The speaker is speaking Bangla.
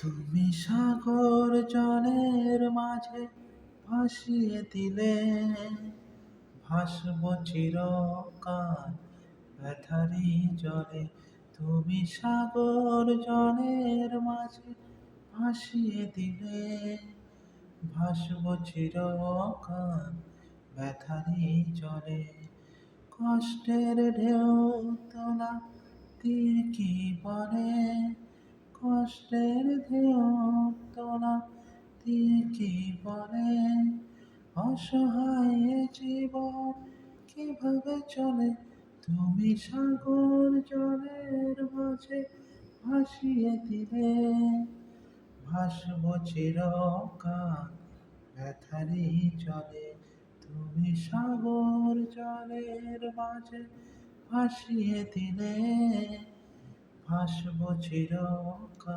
তুমি সাগর জলের মাঝে ভাসিয়ে দিলে, ভাসব চিরকাল ব্যথারি জলে। তুমি সাগর জলের মাঝে ভাসিয়ে দিলে, ভাসব চিরকাল ব্যথারি জলে। কষ্টের ঢেউ তোলা তীর কি বলে, কষ্টের ঢেউ তোলা তীর কি বলে। অসহায় এ জীবন কিভাবে চলে, তুমি সাগর জলের মাঝে ভাসিয়ে দিলে, ভাসব চিরকাল ব্যথারি জলে। তুমি সাগর জলের মাঝে ভাসিয়ে দিলে, ভাসব চিরকাল।